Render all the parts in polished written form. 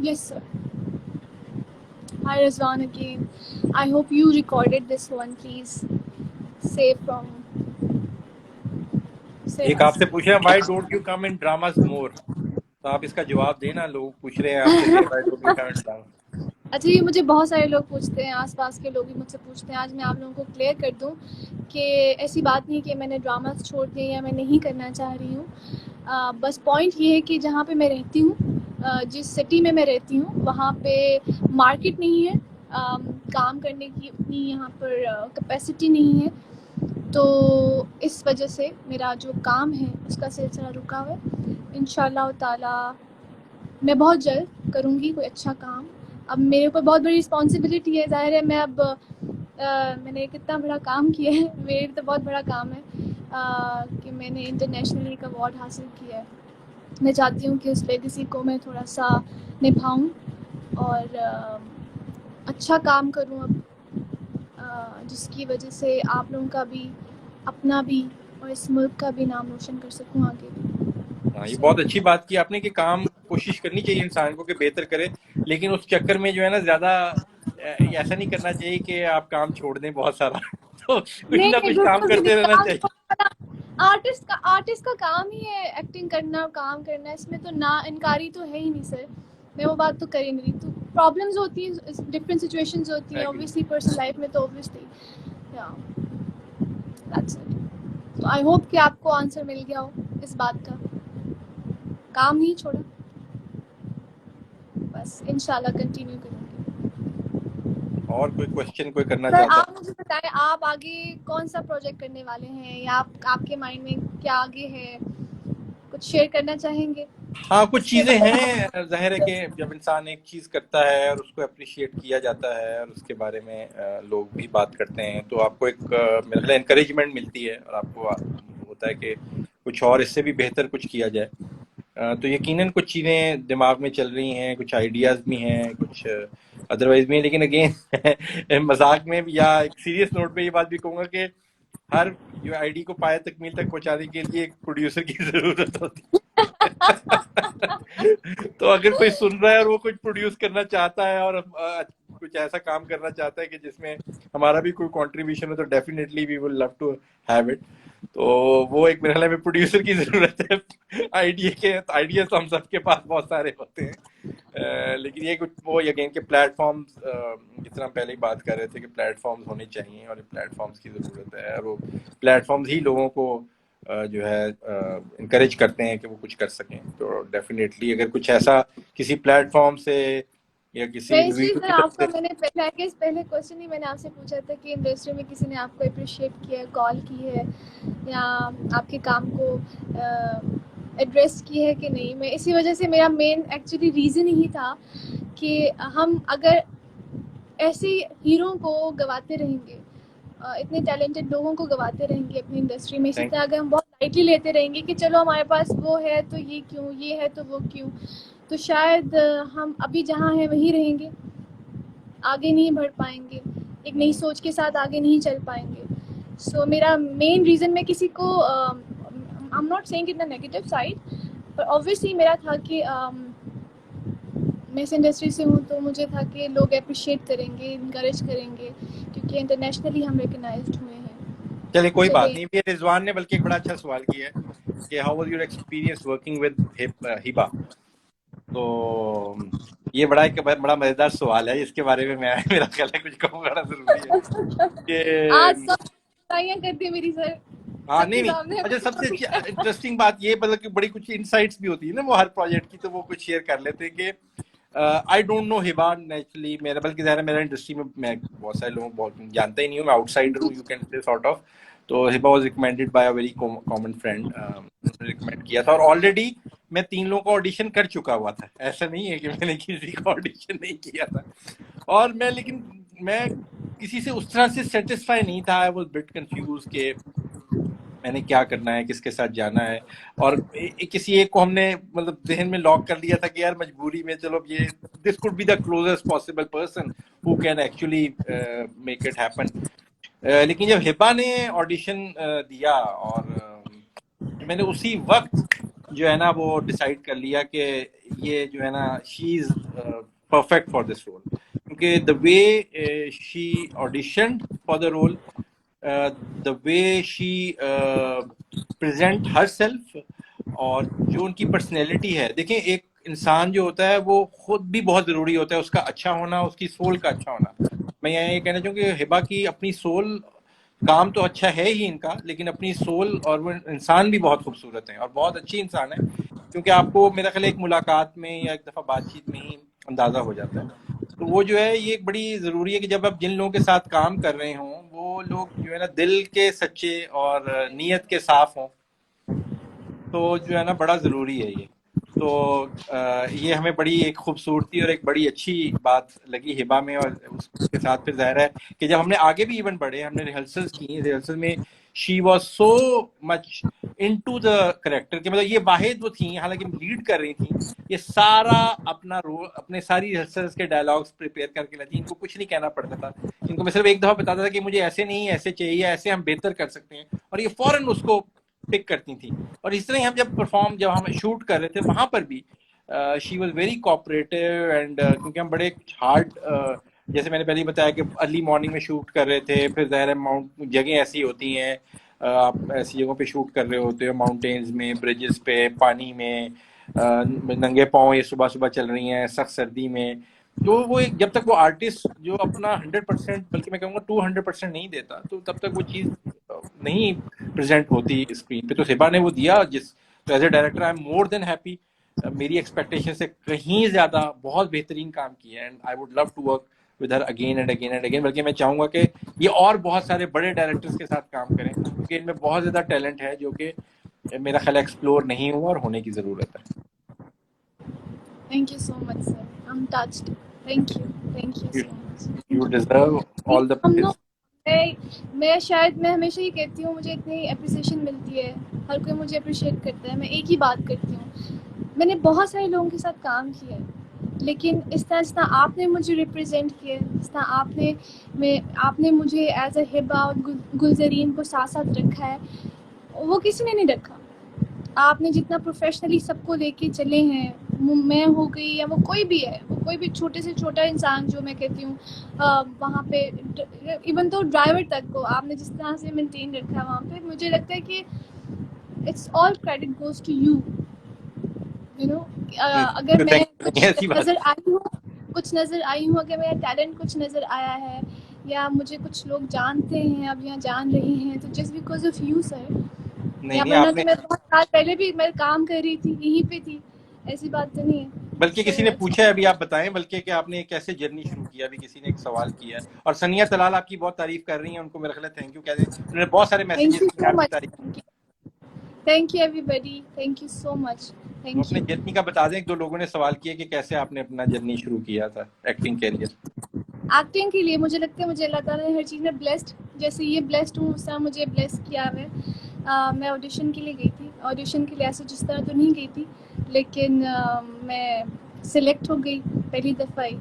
Yes, sir. Hi, Rizwan again. I hope you recorded this one. Please save from save एक us. आपसे पूछ रहे हैं, why don't you come in dramas more? तो आप इसका जवाब देना, लोग पूछ रहे हैं आपसे कि why don't you come in drama. अच्छा, ये मुझे बहुत सारे लोग पूछते हैं, आसपास के लोग भी मुझसे पूछते हैं। आज मैं आप लोगों को क्लियर कर दूं कि ऐसी बात नहीं कि मैंने ड्रामास छोड़ दिए या मैं नहीं करना चाह रही हूँ। बस पॉइंट ये है कि जहाँ पे मैं रहती हूँ, जिस सिटी में मैं रहती हूँ, वहाँ पे मार्केट नहीं है, काम करने की उतनी यहाँ पर कैपेसिटी नहीं है। तो इस वजह से मेरा जो काम है उसका सिलसिला रुका हुआ है। इंशाल्लाह ताला मैं बहुत जल्द करूँगी कोई अच्छा काम। अब मेरे ऊपर बहुत बड़ी रिस्पॉन्सिबिलिटी है, ज़ाहिर है। मैं अब मैंने कितना बड़ा काम किया है, मेरे लिए तो बहुत बड़ा काम है कि मैंने इंटरनेशनली एक अवार्ड हासिल किया है। मैं चाहती हूँ कि उस लेगेसी को मैं थोड़ा सा निभाऊँ और अच्छा काम करूँ अब, जिसकी वजह से आप लोगों का भी, अपना भी और इस मुल्क का भी नाम रोशन कर सकूँ आगे भी। हाँ, ये बहुत अच्छी बात की आपने कि काम कोशिश करनी चाहिए इंसान को कि बेहतर करे, लेकिन उस चक्कर में जो है ना ज्यादा ऐसा नहीं करना चाहिए कि आप काम छोड़ दें बहुत सारा। तो कुछ नहीं ना नहीं, कुछ काम बिल्कुल भी करते नहीं। रहना काम चाहिए। छोड़ना, आर्टिस्ट का काम ही है एक्टिंग करना, काम करना। इसमें तो ना इनकारी तो है ही नहीं सर। मैं वो बात तो कर ही नहीं रही। तो प्रॉब्लम्स होती हैं, डिफरेंट सिचुएशंस होती हैं, Exactly. ऑब्वियसली पर्सनल लाइफ में, तो ऑब्वियसली या दैट्स इट। तो आई होप कि आपको आंसर मिल गया हो इस बात का। काम नहीं छोड़ा, बस इंशाल्लाह कंटिन्यू करूँगी। और कोई क्वेश्चन कोई करना सर चाहता आप मुझे बताएं, आप आगे कौन सा प्रोजेक्ट करने वाले हैं, या आपके माइंड में क्या आगे है, कुछ शेयर करना चाहेंगे है? हाँ, कुछ इसके चीजें बारे हैं। जाहिर है कि जब इंसान एक चीज करता है और उसको अप्रिशिएट किया जाता है और उसके बारे में लोग भी बात करते हैं, तो आपको एक मेरा ख्याल एनकरेजमेंट मिलती है और आपको होता है कि कुछ और इससे भी बेहतर कुछ किया जाए। तो यकीनन कुछ चीज़ें दिमाग में चल रही हैं, कुछ आइडियाज़ भी हैं, कुछ अदरवाइज भी हैं, लेकिन अगेन मजाक में या एक सीरियस नोट पे ये बात भी कहूँगा कि हर जो आईडी को पाए तकमील तक पहुंचाने के लिए एक प्रोड्यूसर की जरूरत होती है। तो अगर कोई सुन रहा है और वो कुछ प्रोड्यूस करना चाहता है और कुछ ऐसा काम करना चाहता है कि जिसमें हमारा भी कोई कंट्रीब्यूशन हो, तो definitely we will love to have it. तो वो एक मेरे ख्याल में प्रोड्यूसर की जरूरत है। आइडिया तो हम सबके पास बहुत सारे होते हैं, लेकिन ये कुछ वो अगेन के प्लेटफॉर्म्स, जिस तरह हम पहले ही बात कर रहे थे कि प्लेटफॉर्म्स होने चाहिए और प्लेटफॉर्म्स की ज़रूरत है, और वो प्लेटफॉर्म्स ही लोगों को जो है इनकरेज करते हैं कि वो कुछ कर सकें। तो डेफिनेटली अगर कुछ ऐसा किसी प्लेटफॉर्म से या किसी में जी इंडिविजुअल सर, की तरफ आपका से। मैंने पहले क्वेश्चन ही मैंने आपसे पूछा था कि इंडस्ट्री में किसी ने आपको अप्रिशिएट किया है, कॉल की है, या आपके काम को एड्रेस की है कि नहीं। मैं इसी वजह से, मेरा मेन एक्चुअली रीज़न ही था कि हम अगर ऐसे हीरो को गवाते रहेंगे, इतने टैलेंटेड लोगों को गवाते रहेंगे अपनी इंडस्ट्री में, इसी थैंक तरह अगर हम बहुत लाइटली लेते रहेंगे कि चलो हमारे पास वो है तो ये क्यों, ये है तो वो क्यों, तो शायद हम अभी जहाँ हैं वहीं रहेंगे, आगे नहीं बढ़ पाएंगे, एक नई सोच के साथ आगे नहीं चल पाएंगे। सो मेरा मेन रीज़न, मैं किसी को I am not saying in the negative side, पर ऑब्वियसली मेरा था कि मैं इस इंडस्ट्री से हूँ, तो मुझे था कि लोग अप्रिशिएट करेंगे, इनकरेज करेंगे, क्योंकि इंटरनेशनली हम रिकग्नाइज्ड हुए हैं। चलिए, कोई बात चलिए, नहीं। ये रिजवान ने बल्कि एक बड़ा अच्छा सवाल किया है कि how was your experience working with Hiba. तो ये बड़ा मजेदार सवाल है। इसके बारे में मैं मेरा ख्याल है कुछ कहूँ बड़ा जरूरी है आज कि सब ताइयां करती है मेरी सर, हाँ, नहीं सबके नहीं, सामने। अच्छा, सबसे इंटरेस्टिंग बात ये, मतलब कि बड़ी कुछ इनसाइट्स भी होती है ना वो हर प्रोजेक्ट की, तो वो कुछ शेयर कर लेते हैं कि I don't know Hiba naturally. मेरा बल्कि ज़्यादा मेरा इंडस्ट्री में मैं बहुत सारे लोग बहुत जानते ही नहीं हूँ, मैं आउटसाइडर हूँ, you can say sort of. तो Hiba was recommended by a very common friend, उन्होंने रिकमेंड किया था, और ऑलरेडी मैं 3 लोगों का ऑडिशन कर चुका हुआ था। ऐसा नहीं है कि मैंने किसी का ऑडिशन नहीं किया था। और मैं किसी से उस तरह से सेटिस्फाई नहीं था। आई वाज बिट कंफ्यूज के मैंने क्या करना है, किसके साथ जाना है। और किसी एक को हमने मतलब जहन में लॉक कर लिया था कि यार मजबूरी में चलो ये this could be the closest possible person who can actually make it happen. लेकिन जब हिबा ने ऑडिशन दिया, और मैंने उसी वक्त जो है ना वो डिसाइड कर लिया कि ये जो है ना she is perfect for this role, क्योंकि the way she auditioned for the role, the way she present herself, और जो उनकी पर्सनैलिटी है। देखें, एक इंसान जो होता है वो खुद भी बहुत ज़रूरी होता है, उसका अच्छा होना, उसकी सोल का अच्छा होना। मैं ये कहना चाहूँ कि हिबा की अपनी सोल, काम तो अच्छा है ही इनका, लेकिन अपनी सोल और वो इंसान भी बहुत खूबसूरत है और बहुत अच्छी इंसान है, क्योंकि आपको मेरा ख्याल एक मुलाकात में या एक दफ़ा बातचीत में ही अंदाज़ा हो जाता है। तो वो जो है, ये एक बड़ी ज़रूरी है कि जब आप जिन लोगों के साथ काम कर रहे हों, वो लोग जो है ना दिल के सच्चे और नीयत के साफ हों, तो जो है ना बड़ा ज़रूरी है ये। तो ये हमें बड़ी एक खूबसूरती और एक बड़ी अच्छी बात लगी हिबा में, और उसके साथ फिर ज़ाहिर है कि जब हमने आगे भी इवन बढ़े, हमने रिहर्सल्स की, रिहर्सल में she was so much into the character, कि मतलब ये वाहिद वो थी, हालांकि लीड कर रही थी, ये सारा अपना रोल, अपने सारी रिहर्सल्स के डायलॉग्स प्रिपेयर करके लाती, इनको कुछ नहीं कहना पड़ता था, इनको मैं सिर्फ एक दफ़ा बताता था कि मुझे ऐसे नहीं, ऐसे चाहिए, ऐसे हम बेहतर कर सकते हैं, और ये फौरन उसको पिक करती थी। और इस तरह ही हम जब हम शूट कर रहे थे वहां पर भी she was very cooperative, and क्योंकि हम बड़े हार्ड, जैसे मैंने पहले ही बताया कि अर्ली मॉर्निंग में शूट कर रहे थे, फिर ज़ाहिर है माउंट जगह ऐसी होती हैं, आप ऐसी जगहों पे शूट कर रहे होते हो, माउंटेन्स में, ब्रिजेस पे, पानी में, नंगे पाँव ये सुबह सुबह चल रही हैं सख्त सर्दी में। तो वो एक, जब तक वो आर्टिस्ट जो अपना 100%, बल्कि मैं कहूँगा 200% नहीं देता, तो तब तक वो चीज़ नहीं प्रेजेंट होती स्क्रीन पे। तो हिबा ने वो दिया, तो as a director I am more than happy. मेरी एक्सपेक्टेशन से कहीं ज्यादा बहुत बेहतरीन काम किया है, and I would love to work with her again and again and again. बल्कि मैं चाहूंगा कि ये और बहुत सारे बड़े डायरेक्टर्स के साथ काम करें, क्योंकि इनमें बहुत ज्यादा टैलेंट है जो कि मेरा ख्याल एक्सप्लोर नहीं हुआ और होने की जरूरत है। Thank you so much, sir. I'm touched. Thank you. Thank you so much. You deserve all the हम बेस्ट। लोग, मैं हमेशा ही कहती हूँ, मुझे इतनी अप्रिसिएशन मिलती है, हर कोई मुझे अप्रिशिएट करता है। मैं एक ही बात करती हूँ, मैंने बहुत सारे लोगों के साथ काम किया है, लेकिन इस तरह जितना आपने मुझे रिप्रेजेंट किया, जिस तरह आपने मुझे एज अ हिबा और गुलजरीन को साथ साथ रखा है, वो किसी ने नहीं रखा। आपने जितना प्रोफेशनली सबको लेके चले हैं, मैं हो गई या वो कोई भी है, वो कोई भी छोटे से छोटा इंसान, जो मैं कहती हूँ वहाँ पे, इवन तो ड्राइवर तक को आपने जिस तरह से मेंटेन रखा है वहाँ पे, मुझे लगता है कि it's all credit goes to you, you know. अगर मैं कुछ ऐसी बात नज़र आई हूँ, अगर मेरा टैलेंट कुछ नज़र आया है, या मुझे कुछ लोग जानते हैं अब या जान रहे हैं, तो just because of you sir. नहीं या नहीं, वरना आपने तो मैं बहुत साल पहले भी मैं काम कर रही थी, यहीं पे थी, ऐसी बात तो नहीं है बल्कि किसी ने सर। पूछा है, अभी आप बताएं, बल्कि कि आपने कैसे जर्नी शुरू किया, अभी किसी ने एक सवाल किया है, और सनिया तलाल आपकी बहुत तारीफ कर रही हैं, उनको मेरा ख्याल है थैंक यू कह दें, उन्होंने बहुत सारे थैंक मैसेजेस यू किए हैं सो आपकी मच, तारीफ। Thank you everybody, thank you so much, तो थैंक अपने यू। जर्नी का बता दें, एक दो लोगों ने सवाल किया कि कैसे आपने अपना जर्नी शुरू किया था, एक्टिंग कैरियर। एक्टिंग के लिए मुझे लगता है मुझे अल्लाह ताला ने हर चीज़ में ब्लेस्ड, जैसे ये ब्लेस्ड हूँ उस तरह मुझे ब्लेस किया है। मैं ऑडिशन के लिए गई थी, ऑडिशन के लिए ऐसे जिस तरह तो नहीं गई थी, लेकिन मैं सिलेक्ट हो गई पहली दफ़ा ही,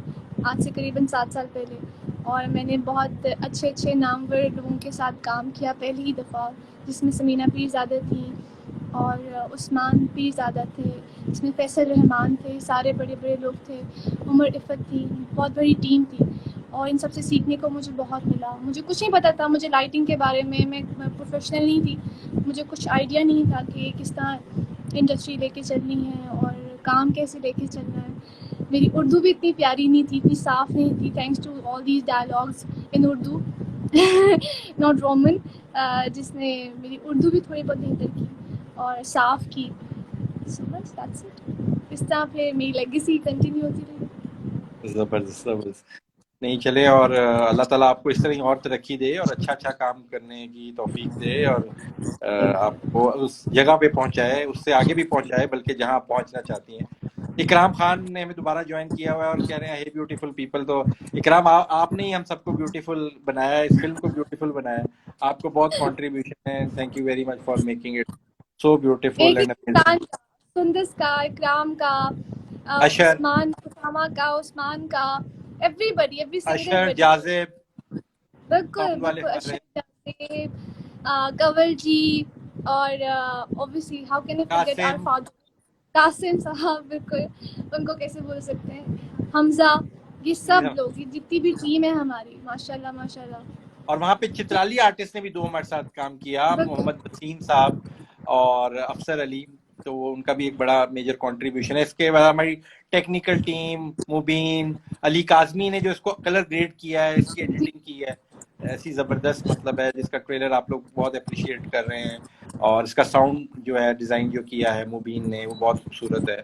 आज से करीबन 7 साल पहले। और मैंने बहुत अच्छे अच्छे नामवर लोगों के साथ काम किया पहली ही दफ़ा, जिसमें समीना पीरज़ादा थी और उस्मान पीरज़ादा थे, इसमें फैसल रहमान थे, सारे बड़े बड़े लोग थे, उमर इफ़त थी, बहुत बड़ी टीम थी। और इन सब से सीखने को मुझे बहुत मिला। मुझे कुछ नहीं पता था, मुझे लाइटिंग के बारे में, मैं प्रोफेशनल नहीं थी, मुझे कुछ आइडिया नहीं था कि किस तरह इंडस्ट्री लेके चलनी है और काम कैसे लेके चलना है। मेरी उर्दू भी इतनी प्यारी नहीं थी, इतनी साफ़ नहीं थी, thanks to all these dialogues in Urdu not Roman, जिसने मेरी उर्दू भी थोड़ी बहुत बेहतर की और साफ़ की। So much, that's it. इस तरह फिर मेरी लेगेसी कंटिन्यू होती रही। जबरदस्त जबरदस्त। नहीं चले, और अल्लाह ताला आपको इस तरह ही और तरक्की दे और अच्छा अच्छा काम करने की तौफीक दे, और आपको उस जगह पे पहुंचाए, उससे आगे भी पहुंचाए, बल्कि जहां आप पहुंचना चाहती हैं। इकराम खान ने हमें दोबारा ज्वाइन किया हुआ है और कह रहे हैं हे ब्यूटीफुल पीपल। तो इकराम, आपने ही हम सबको ब्यूटीफुल बनाया है, इस फिल्म को ब्यूटीफुल बनाया है, आपको बहुत कंट्रीब्यूशन है, thank you very much for making it so beautiful एक एक एंड इंसान का, सुंदस का, इकराम का, अशर, उस्मा का, उस्मान का, एवरीबॉडी, एवरी सिंगल अशर बडी। जाजेब, बिल्कुल साउंड वाले बिल्कुल, हमारे, अशरफ जावेद, कंवल जी, और obviously how can I forget our Qasim, father, Qasim साहब, बिल्कुल उनको कैसे भूल सकते हैं, हमजा, ये सब लोग, ये जितनी भी टीम है हमारी, माशाल्लाह माशाल्लाह। और वहाँ पे चित्राली आर्टिस्ट ने भी 2 हमारे साथ काम किया, बिल्कुल मोहम्मद वसीम साहब और अफसर अली, तो उनका भी एक बड़ा मेजर कंट्रीब्यूशन है। इसके बाद हमारी टेक्निकल टीम, मुबीन, अली काजमी ने जो इसको कलर ग्रेड किया है, इसकी एडिटिंग की है, ऐसी जबरदस्त मतलब है, जिसका ट्रेलर आप लोग बहुत अप्रिशिएट कर रहे हैं। और इसका साउंड जो है डिजाइन जो किया है मुबीन ने, वो बहुत खूबसूरत है।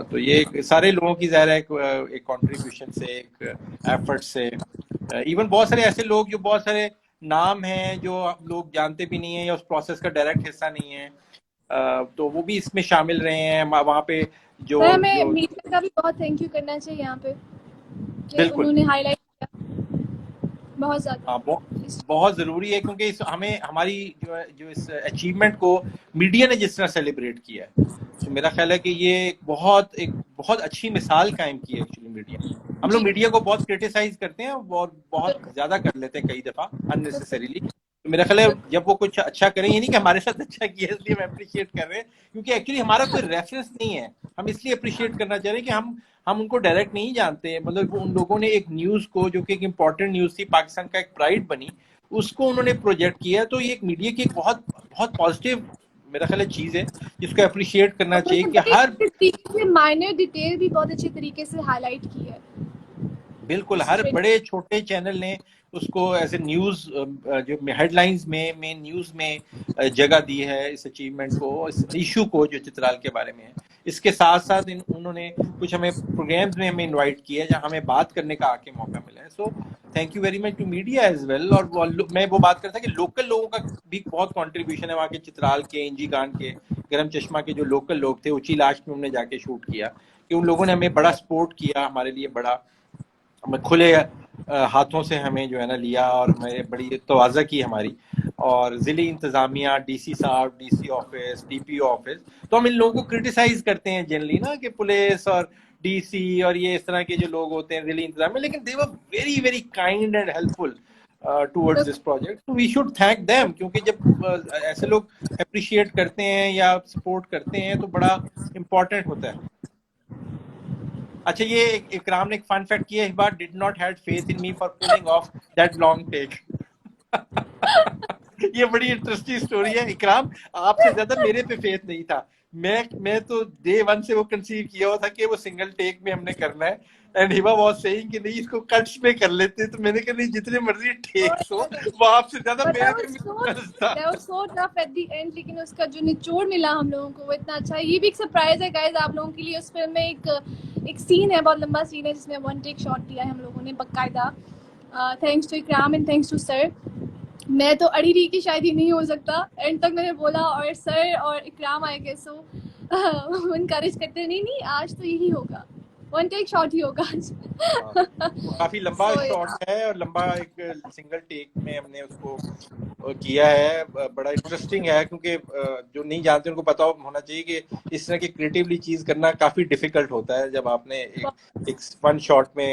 तो ये सारे लोगों की ज़ाहिर है एक कंट्रीब्यूशन से, एक एफर्ट से। इवन बहुत सारे ऐसे लोग जो बहुत सारे नाम हैं जो लोग जानते भी नहीं है या उस प्रोसेस का डायरेक्ट हिस्सा नहीं है, तो वो भी इसमें शामिल रहे हैं वहाँ पे। जो पर हमें जो मीडिया का भी बहुत थैंक यू करना चाहिए यहाँ पे, कि बिल्कुल, उन्होंने हाईलाइट किया बहुत हाँ, ज़्यादा। बहुत जरूरी है, क्योंकि इस हमें हमारी जो है, जो इस अचीवमेंट को मीडिया ने जिस तरह सेलिब्रेट किया है, तो मेरा ख्याल है कि ये एक बहुत अच्छी मिसाल कायम की है एक्चुअली मीडिया ने। हम लोग जी मीडिया को बहुत क्रिटिसाइज करते हैं और बहुत बिल्कुल ज्यादा कर लेते हैं कई दफा बिल्कुल अननेसेसरीली। तो मेरा ख्याल है बिल्कुल जब वो कुछ अच्छा करें, ये नहीं कि हमारे साथ अच्छा किया है इसलिए हम अप्रिशिएट कर रहे हैं, क्योंकि एक्चुअली हमारा कोई रेफरेंस नहीं है। हम इसलिए अप्रिशिएट करना चाह रहे हैं कि हम उनको डायरेक्ट नहीं जानते, मतलब उन लोगों ने एक न्यूज को, जो कि एक इंपॉर्टेंट न्यूज थी, पाकिस्तान का एक प्राइड बनी, उसको उन्होंने प्रोजेक्ट किया। तो ये एक मीडिया की एक बहुत बहुत पॉजिटिव मेरा ख्याल है चीज है, जिसको अप्रिशिएट करना और चाहिए उन्होंने कि बड़े हर, अच्छे तरीके से माइनर डिटेल भी बहुत अच्छे तरीके से हाईलाइट की है बिल्कुल उस हर ट्रेंड। बड़े छोटे चैनल ने उसको एज ए न्यूज, जो हेडलाइंस में, मेन न्यूज में जगह दी है इस अचीवमेंट को, इस इशू को जो चित्राल के बारे में है। इसके साथ साथ उन्होंने कुछ हमें प्रोग्राम्स में हमें इनवाइट किया है, जहां हमें बात करने का आके मौका मिला है। So thank you very much to media as well. और मैं वो बात करता कि लोकल लोगों का भी बहुत कंट्रीब्यूशन है, वहाँ के चित्राल के, इंजी कांड के, गरम चश्मा के जो लोकल लोग थे, उची लास्ट में हमने जाके शूट किया, कि उन लोगों ने हमें बड़ा सपोर्ट किया, हमारे लिए बड़ा खुले हाथों से हमें जो है ना लिया, और हमें बड़ी तवाज़ा की हमारी। और ज़िली इंतज़ामिया, डीसी साहब, डीसी ऑफिस, डीपीओ ऑफिस, तो हम इन लोगों को क्रिटिसाइज करते हैं जनरली ना, कि पुलिस और डीसी और ये इस तरह के जो लोग होते हैं ज़िली इंतज़ामिया, लेकिन they were very very kind and helpful towards this project. तो वी शुड थैंक देम, क्योंकि जब ऐसे लोग अप्रिशिएट करते हैं या सपोर्ट करते हैं तो बड़ा इम्पोर्टेंट होता है। अच्छा, ये इकराम ने एक फन फैक्ट किया, Hiba did not had faith in me for pulling off that long take. ये बड़ी इंटरेस्टिंग स्टोरी है। इकराम, आपसे ज्यादा मेरे पे फेथ नहीं था। मैं तो डे वन से वो कंसीव किया हुआ था कि वो सिंगल टेक में हमने करना है। एंड हिबा वाज सेइंग कि नहीं, इसको कट्स में कर लेते। तो मैंने कहा नहीं, जितने मर्जी टेक्स हो, वो आपसे ज्यादा But मेरे पे मेहनत था। that was so tough at the end, लेकिन उसका जो निचोड़ मिला हम लोगों को वो इतना अच्छा है। ये भी एक सरप्राइज है गाइस आप लोगों के लिए। उस फिल्म में एक सीन है, बहुत लंबा सीन है, जिसमें वन टेक शॉट दिया है हम लोगों ने बाकायदा, thanks to Ikram and thanks to sir. मैं तो अड़ी रही कि शायद ये नहीं हो सकता, एंड तक मैंने बोला, और सर और इकराम आए गए, सो इनकरेज करते, नहीं नहीं आज तो यही होगा, वन टेक शॉट ही होगा आज। हाँ, वो काफी लंबा so, शॉट है और लंबा एक सिंगल टेक में हमने उसको किया है। बड़ा इंटरेस्टिंग है, क्योंकि जो नहीं जानते उनको पता होना चाहिए कि इस तरह की क्रिएटिवली चीज करना काफी डिफिकल्ट होता है। जब आपने एक वन शॉट में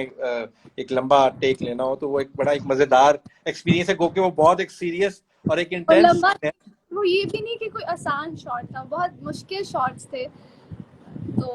एक लंबा टेक लेना हो, तो वो एक बड़ा एक मजेदार एक्सपीरियंस है, क्योंकि वो बहुत एक सीरियस और एक और इंटेंस लंबा, है। वो ये भी नहीं कि कोई आसान शॉट था, बहुत मुश्किल शॉट्स थे। तो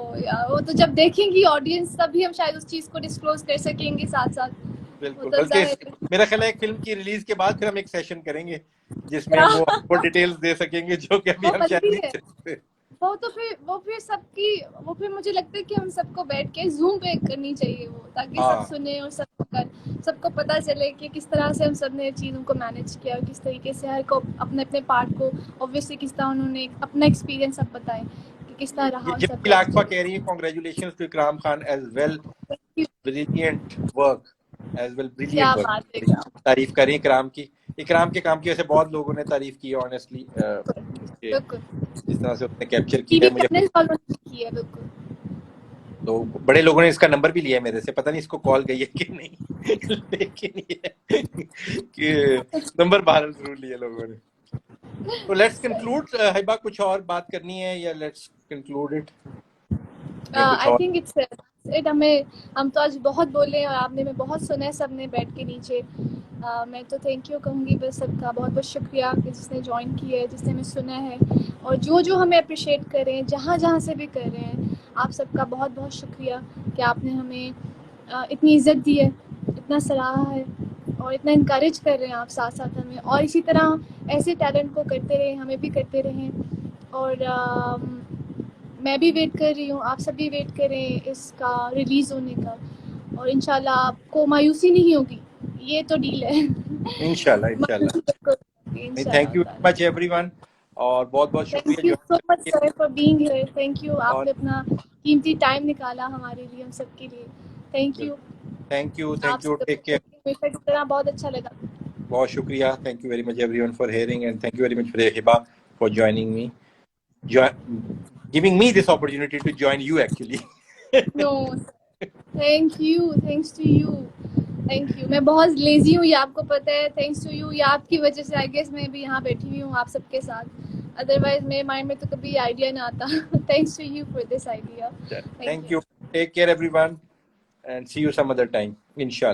वो तो जब देखेंगी ऑडियंस तभी हम शायद उस चीज को डिस्क्लोज कर सकेंगे साथ साथ। वो बिल्कुल, तो बल्कि जाहिर मेरा ख्याल है फिल्म की रिलीज के बाद फिर हम एक सेशन करेंगे, जिसमें है। हम वो डिटेल्स दे सकेंगे, जो कि अभी वो हम शायद बनती नहीं है, दे सकते। वो फिर सबकी, वो फिर मुझे लगता है कि हम सबको बैठ के जूम पे करनी चाहिए वो, ताकि सब हाँ, सुने और सबको पता चले कि किस तरह से हम सब ने चीज़ों को मैनेज किया और किस तरीके से हर को अपने अपने पार्ट को, ऑब्वियसली किस तरह उन्होंने अपना एक्सपीरियंस सब बताएं कि किस तरह रहा ये उन सब जिप्पी का लाखपा एक्सपीरियंस। कह रही है, congratulations to Ikram Khan as well, brilliant work, as well brilliant क्या वर्क। बात है, क्या तारीफ करें इकराम की। इकराम के काम की वैसे बहुत लोगों ने तारीफ की है ऑनेस्टली, इसके बिल्कुल, जिस तरह से उसने कैप्चर किया टीवी है मुझे। चैनल वालों ने की है, बिल्कुल। तो बड़े लोगों ने इसका नंबर भी लिया है मेरे से, पता नहीं इसको कॉल गई है कि नहीं। लेकिन ये कि नंबर बाहर जरूर लिया लोगों ने। तो लेट्स कंक्लूड, हिबा कुछ और बात करनी है या लेट्स कंक्लूड इट, या कुछ आई और? Think it's it. हम तो आज बहुत बोले और आपने में बहुत सुना है सबने बैठ के नीचे। मैं तो थैंक यू कहूँगी बस सबका, बहुत बहुत शुक्रिया कि जिसने ज्वाइन किया है, जिसने हमें सुना है, और जो जो हमें अप्रिशिएट कर रहे हैं, जहाँ जहाँ से भी कर रहे हैं, आप सबका बहुत बहुत शुक्रिया कि आपने हमें इतनी इज़्ज़त दी है, इतना सराहा है और इतना इनकरेज कर रहे हैं आप साथ साथ हमें, और इसी तरह ऐसे टैलेंट को करते रहें, हमें भी करते रहें। और मैं भी वेट कर रही हूँ, आप सब भी वेट करें इसका रिलीज़ होने का, और इंशाल्लाह आपको मायूसी नहीं होगी, ये तो डील है। इंशाल्लाह इंशाल्लाह। मायूसी बिल्कुल नहीं होगी, नहीं, थैंक यू इंशाल्लाह। वेरी मच एवरीवन, और बहुत बहुत थैंक शुक्रिया यू ज्वाइन सो करने मच के सर लिए। For being here, thank you, और आपने अपना कीमती टाइम निकाला हमारे लिए, हम सबके लिए, थैंक यू। थैंक यू आपसे टेक केयर। हमेशा की तरह बहुत अच्छा लगा। बहुत शुक्रिया, thank you very much everyone for hearing, and thank you very much for Hiba for joining me, giving me this opportunity to join you actually. No, thank you, thanks to you, thank you. मैं बहुत lazy हूँ, ये आपको पता है, thanks to you, या आपकी वजह से आई गेस मैं भी यहाँ बैठी हुई हूँ आप सबके साथ, अदरवाइज मेरे माइंड में तो कभी आइडिया ना आता। Thanks to you for this idea, thank Thank you. you. Take care everyone, and see you some other time. Inshallah.